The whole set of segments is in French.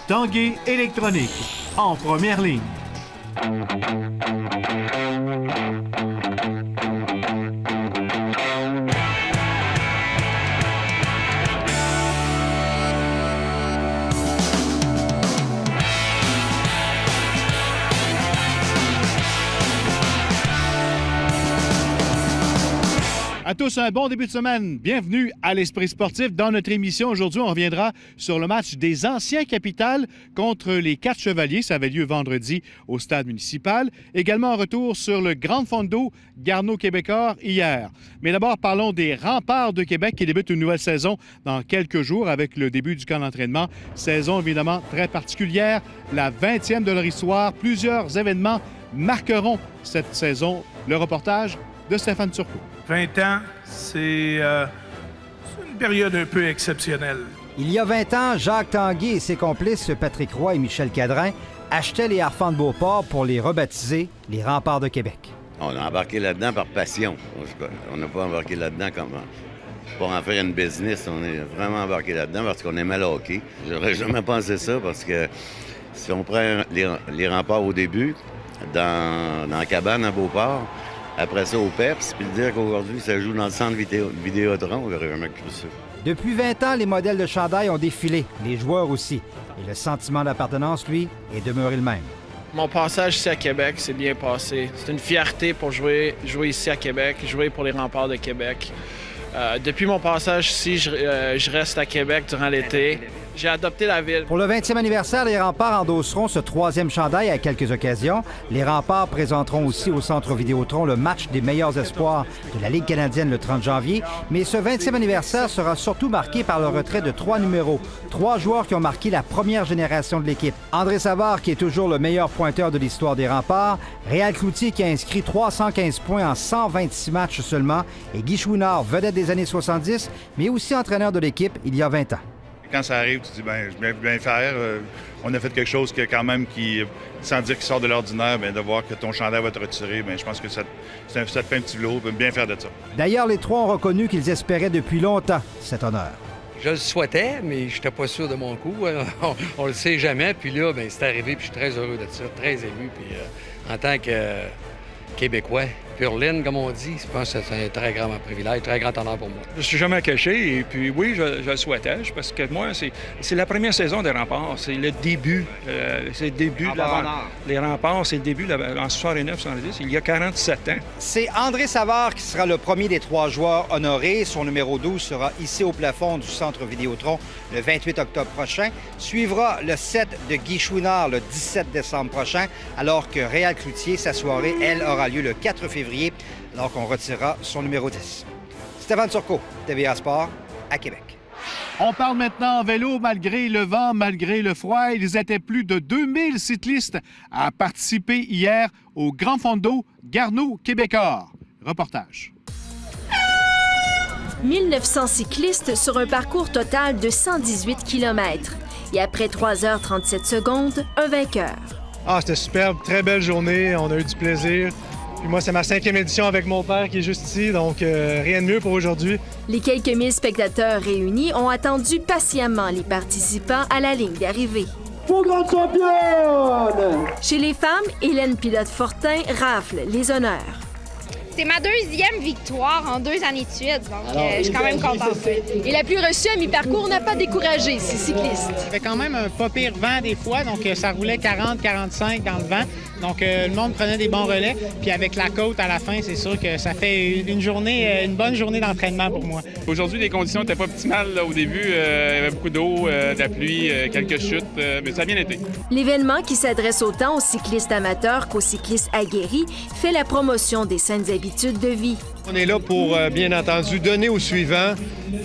Tanguay Électronique, en première ligne. À tous, un bon début de semaine. Bienvenue à l'Esprit sportif. Dans notre émission, aujourd'hui, on reviendra sur le match des anciens Capitales contre les 4 Chevaliers. Ça avait lieu vendredi au stade municipal. Également, un retour sur le Grand Fondo Garneau-Québécois hier. Mais d'abord, parlons des Remparts de Québec qui débutent une nouvelle saison dans quelques jours avec le début du camp d'entraînement. Saison évidemment très particulière, la 20e de leur histoire. Plusieurs événements marqueront cette saison. Le reportage de Stéphane Turcot. 20 ans, c'est une période un peu exceptionnelle. Il y a 20 ans, Jacques Tanguay et ses complices Patrick Roy et Michel Cadrin achetaient les Harfans de Beauport pour les rebaptiser les Remparts de Québec. On a embarqué là-dedans par passion. On n'a pas embarqué là-dedans pour en faire une business. On est vraiment embarqué là-dedans parce qu'on aimait le hockey. J'aurais jamais pensé ça parce que si on prend les Remparts au début, dans la cabane à Beauport, après ça au PEPS, puis dire qu'aujourd'hui, ça joue dans le centre Vidéotron, on n'aurait jamais cru ça. Depuis 20 ans, les modèles de chandail ont défilé, les joueurs aussi. Et le sentiment d'appartenance, lui, est demeuré le même. Mon passage ici à Québec s'est bien passé. C'est une fierté pour jouer ici à Québec, jouer pour les Remparts de Québec. Depuis mon passage ici, je reste à Québec durant l'été. J'ai adopté la ville. Pour le 20e anniversaire, les Remparts endosseront ce 3e chandail à quelques occasions. Les Remparts présenteront aussi au Centre Vidéotron le match des meilleurs espoirs de la Ligue canadienne le 30 janvier. Mais ce 20e anniversaire sera surtout marqué par le retrait de 3 numéros. 3 joueurs qui ont marqué la première génération de l'équipe. André Savard, qui est toujours le meilleur pointeur de l'histoire des Remparts. Réal Cloutier, qui a inscrit 315 points en 126 matchs seulement. Et Guy Chouinard, vedette des années 70, mais aussi entraîneur de l'équipe il y a 20 ans. Quand ça arrive, tu te dis, je vais bien faire. On a fait quelque chose qui, quand même, sans dire qu'il sort de l'ordinaire, de voir que ton chandail va te retirer, je pense que ça te fait un petit lot, bien faire de ça. D'ailleurs, les 3 ont reconnu qu'ils espéraient depuis longtemps cet honneur. Je le souhaitais, mais je n'étais pas sûr de mon coup. On le sait jamais. Puis là, c'est arrivé, puis je suis très heureux de ça, très ému. Puis en tant que Québécois, pur laine, comme on dit, je pense que c'est un très grand privilège, très grand honneur pour moi. Je suis jamais caché et puis oui, je le souhaitais parce que moi, c'est la première saison des Remparts. C'est le début. C'est le début de les Remparts, c'est le début en 69-70, il y a 47 ans. C'est André Savard qui sera le premier des 3 joueurs honorés. Son numéro 12 sera hissé au plafond du Centre Vidéotron le 28 octobre prochain. Suivra le 7 de Guy Chouinard le 17 décembre prochain, alors que Réal Cloutier, sa soirée, elle, aura lieu le 4 février, alors qu'on retirera son numéro 10. Stéphane Turcot, TVA Sport, à Québec. On parle maintenant en vélo. Malgré le vent, malgré le froid, ils étaient plus de 2000 cyclistes à participer hier au Grand Fondo Garneau-Québécois. Reportage. 1900 cyclistes sur un parcours total de 118 km. Et après 3h37 secondes, un vainqueur. C'était superbe. Très belle journée. On a eu du plaisir. Puis moi, c'est ma 5e édition avec mon père qui est juste ici, donc rien de mieux pour aujourd'hui. Les quelques mille spectateurs réunis ont attendu patiemment les participants à la ligne d'arrivée. Pour grande championne! Chez les femmes, Hélène Pilote-Fortin rafle les honneurs. C'est ma 2e victoire en 2 années de suite, donc je suis quand même contente. Et la plus reçue à mi-parcours n'a pas découragé ces cyclistes. Il y avait quand même un pas pire vent des fois, donc ça roulait 40-45 dans le vent. Donc le monde prenait des bons relais. Puis avec la côte à la fin, c'est sûr que ça fait une bonne journée d'entraînement pour moi. Aujourd'hui, les conditions n'étaient pas optimales au début. Il y avait beaucoup d'eau, de la pluie, quelques chutes, mais ça a bien été. L'événement, qui s'adresse autant aux cyclistes amateurs qu'aux cyclistes aguerris, fait la promotion des saines habitudes de vie. On est là pour, bien entendu, donner aux suivants.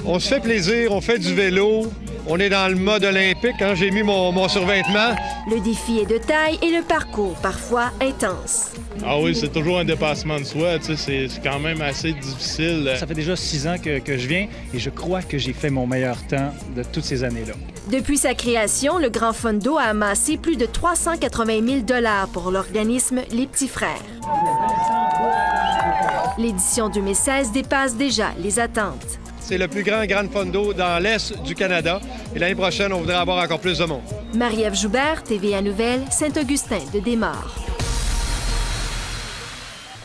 On se fait plaisir, on fait du vélo. On est dans le mode olympique, j'ai mis mon survêtement. Le défi est de taille et le parcours parfois intense. Ah oui, c'est toujours un dépassement de soi, c'est quand même assez difficile. Ça fait déjà 6 ans que je viens et je crois que j'ai fait mon meilleur temps de toutes ces années-là. Depuis sa création, le Grand Fondo a amassé plus de 380 000 $ pour l'organisme Les Petits Frères. L'édition 2016 dépasse déjà les attentes. C'est le plus grand Grand Fondo dans l'Est du Canada. Et l'année prochaine, on voudrait avoir encore plus de monde. Marie-Ève Joubert, TVA Nouvelles, Saint-Augustin de Desmaures.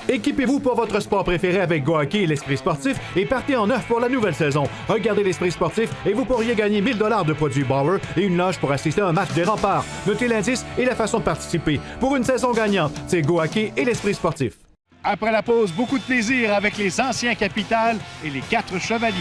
Équipez-vous pour votre sport préféré avec Go Hockey et l'Esprit sportif et partez en neuf pour la nouvelle saison. Regardez l'Esprit sportif et vous pourriez gagner 1000 $ de produits Bauer et une loge pour assister à un match des Remparts. Notez l'indice et la façon de participer. Pour une saison gagnante, c'est Go Hockey et l'Esprit sportif. Après la pause, beaucoup de plaisir avec les anciens Capitals et les 4 Chevaliers.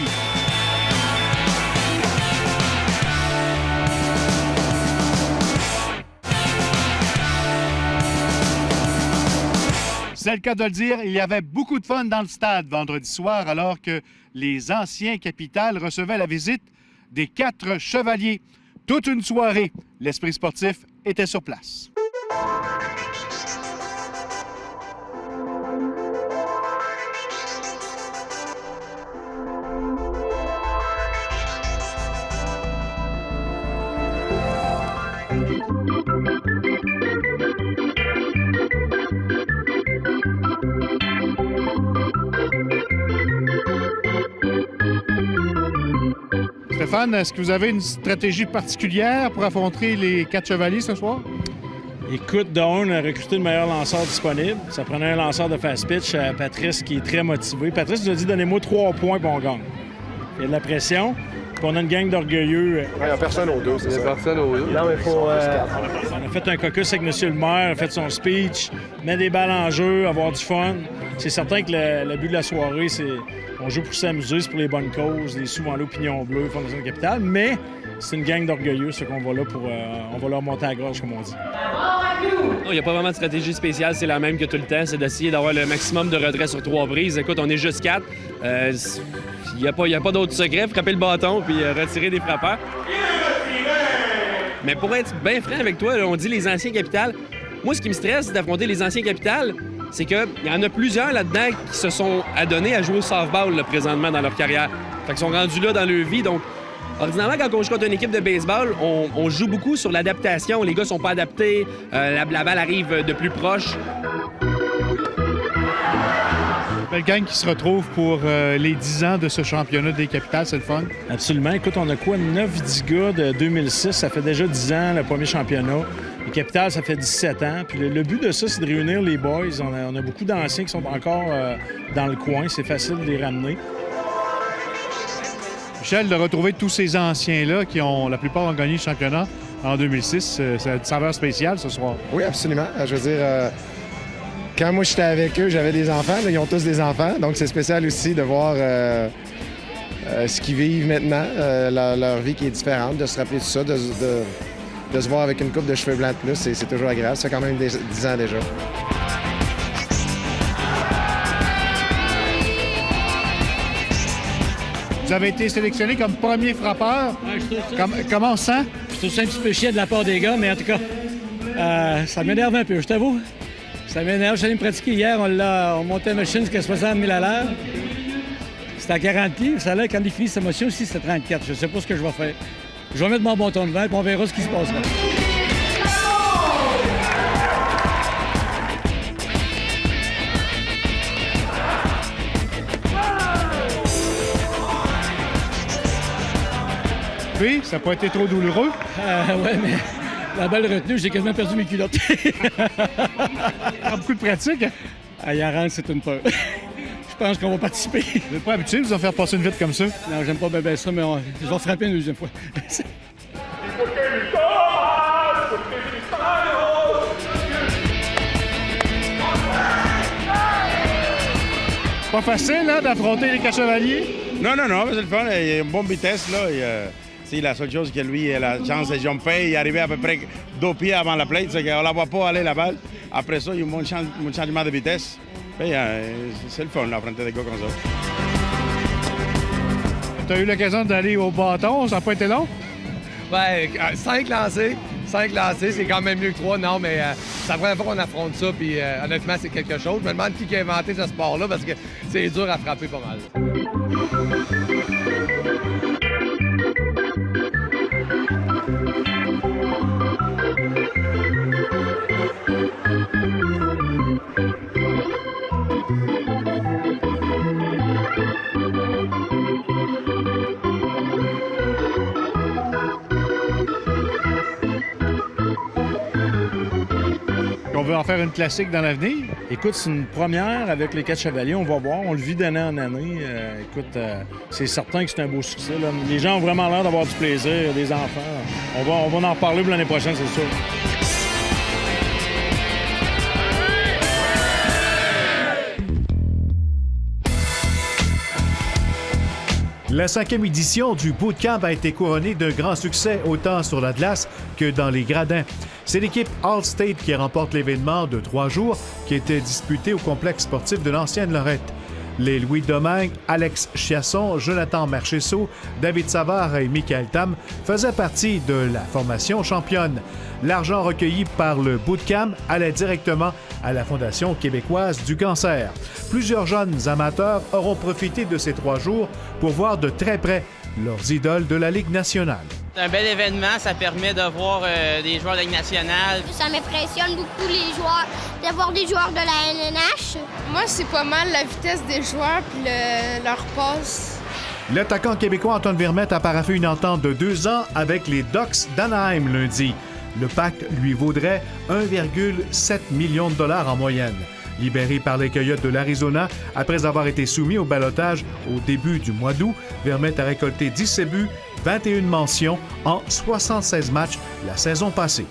C'est le cas de le dire, il y avait beaucoup de fun dans le stade vendredi soir alors que les anciens Capitals recevaient la visite des 4 Chevaliers. Toute une soirée, l'Esprit sportif était sur place. Stéphane, est-ce que vous avez une stratégie particulière pour affronter les 4 Chevaliers ce soir? Écoute, on a recruté le meilleur lanceur disponible. Ça prenait un lanceur de fast pitch, Patrice, qui est très motivé. Patrice nous a dit « Donnez-moi 3 points pour on gagne ». Il y a de la pression. Puis on a une gang d'orgueilleux. Il n'y a personne au dos, c'est ça? Il n'y a personne au dos. Non, mais faut... On a fait un caucus avec M. le maire, a fait son speech, met des balles en jeu, avoir du fun. C'est certain que le but de la soirée, c'est... On joue pour s'amuser, c'est pour les bonnes causes, les sous en l'opinion bleue, Fondation Capitale, mais c'est une gang d'orgueilleux, ceux qu'on va là pour... on va leur monter à la gorge, comme on dit. Il n'y a pas vraiment de stratégie spéciale, c'est la même que tout le temps, c'est d'essayer d'avoir le maximum de retrait sur 3 prises. Écoute, on est juste 4. Il n'y a pas d'autre secret, frapper le bâton puis retirer des frappeurs. Mais pour être bien franc avec toi, là, on dit les anciens Capitales. Moi, ce qui me stresse d'affronter les anciens Capitales, c'est qu'il y en a plusieurs là-dedans qui se sont adonnés à jouer au softball là, présentement dans leur carrière. Fait qu'ils sont rendus là dans leur vie. Donc, ordinairement, quand on joue contre une équipe de baseball, on joue beaucoup sur l'adaptation. Les gars sont pas adaptés, la balle arrive de plus proche. Belle gang qui se retrouve pour les 10 ans de ce championnat des Capitales, c'est le fun? Absolument. Écoute, on a quoi? 9-10 gars de 2006. Ça fait déjà 10 ans, le premier championnat. Les Capitales, ça fait 17 ans. Puis le but de ça, c'est de réunir les boys. On a beaucoup d'anciens qui sont encore dans le coin. C'est facile de les ramener. Michel, de retrouver tous ces anciens-là qui ont, la plupart ont gagné le championnat en 2006, c'est une saveur spéciale ce soir. Oui, absolument. Je veux dire, quand moi j'étais avec eux, j'avais des enfants. Là, ils ont tous des enfants. Donc c'est spécial aussi de voir ce qu'ils vivent maintenant, leur vie qui est différente, de se rappeler de ça, de se voir avec une coupe de cheveux blancs de plus. C'est toujours agréable. Ça fait quand même 10 ans déjà. Vous avez été sélectionné comme premier frappeur. Ouais, comment on se sent? Je trouve ça un petit peu chiant de la part des gars, mais en tout cas, ça m'énerve un peu, je t'avoue. Ça m'énerve. Je suis allé me pratiquer hier, on montait la machine jusqu'à 60 000 à l'heure. C'était à 40 pieds. Ça a l'air, quand il finit sa motion aussi, c'était 34. Je ne sais pas ce que je vais faire. Je vais mettre mon bon ton de vent et on verra ce qui se passera. Oui, ça n'a pas été trop douloureux. Oui, mais la balle retenue, j'ai quasiment perdu mes culottes. Beaucoup de pratique. Il en rentre, c'est une peur. Je pense qu'on va participer. Vous n'êtes pas habitué de vous en faire passer une vite comme ça? Non, j'aime pas bien ça, mais je vais frapper une deuxième fois. Pas facile, hein, d'affronter les 4 Chevaliers? Non, c'est le fun. Il a une bonne vitesse, là. C'est la seule chose que lui a la chance de jumper. Il est arrivé à peu près 2 pieds avant la plate, c'est qu'on ne la voit pas aller la balle. Après ça, il y a un changement de vitesse. C'est le fun d'affronter des gars comme ça. Tu as eu l'occasion d'aller au bâton, ça n'a pas été long? Ouais, 5 lancés. 5 lancés, c'est quand même mieux que 3, non, mais c'est la première fois qu'on affronte ça, puis honnêtement, c'est quelque chose. Je me demande qui a inventé ce sport-là, parce que c'est dur à frapper pas mal. Qu'on veut en faire une classique dans l'avenir? Écoute, c'est une première avec les 4 chevaliers. On va voir. On le vit d'année en année. C'est certain que c'est un beau succès. Là. Les gens ont vraiment l'air d'avoir du plaisir, des enfants. On va en reparler pour l'année prochaine, c'est sûr. La 5e édition du Bootcamp a été couronnée d'un grand succès autant sur la glace que dans les gradins. C'est l'équipe All-State qui remporte l'événement de 3 jours qui était disputé au complexe sportif de l'Ancienne Lorette. Les Louis Domingue, Alex Chiasson, Jonathan Marcheseau, David Savard et Michael Tam faisaient partie de la formation championne. L'argent recueilli par le Bootcamp allait directement à la Fondation québécoise du cancer. Plusieurs jeunes amateurs auront profité de ces 3 jours pour voir de très près leurs idoles de la Ligue nationale. C'est un bel événement, ça permet de voir des joueurs de la Ligue nationale. Ça m'impressionne beaucoup les joueurs, d'avoir des joueurs de la LNH. Moi, c'est pas mal la vitesse des joueurs puis leur passe. L'attaquant québécois Antoine Vermette a paraphé une entente de 2 ans avec les Ducks d'Anaheim lundi. Le pacte lui vaudrait 1,7 million de dollars en moyenne. Libéré par les Coyotes de l'Arizona après avoir été soumis au ballottage au début du mois d'août, Vermette a récolté 17 buts, 21 mentions en 76 matchs la saison passée.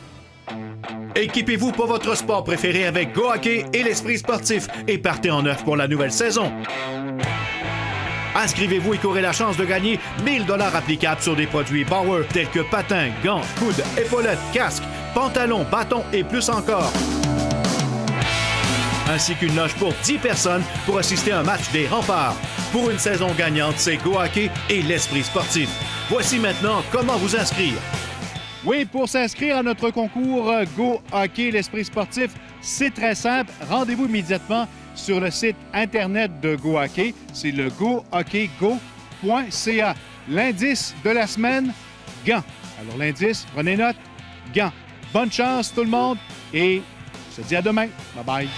Équipez-vous pour votre sport préféré avec Go Hockey et l'Esprit sportif et partez en neuf pour la nouvelle saison. Inscrivez-vous et courez la chance de gagner 1 000 $ applicables sur des produits Bauer tels que patins, gants, coudes, épaulettes, casques, pantalons, bâtons et plus encore. Ainsi qu'une loge pour 10 personnes pour assister à un match des Remparts. Pour une saison gagnante, c'est Go Hockey et l'Esprit sportif. Voici maintenant comment vous inscrire. Oui, pour s'inscrire à notre concours Go Hockey, l'Esprit sportif, c'est très simple. Rendez-vous immédiatement sur le site Internet de Go Hockey. C'est le gohockeygo.ca. L'indice de la semaine, gants. Alors l'indice, prenez note, gants. Bonne chance tout le monde et je te dis à demain. Bye bye.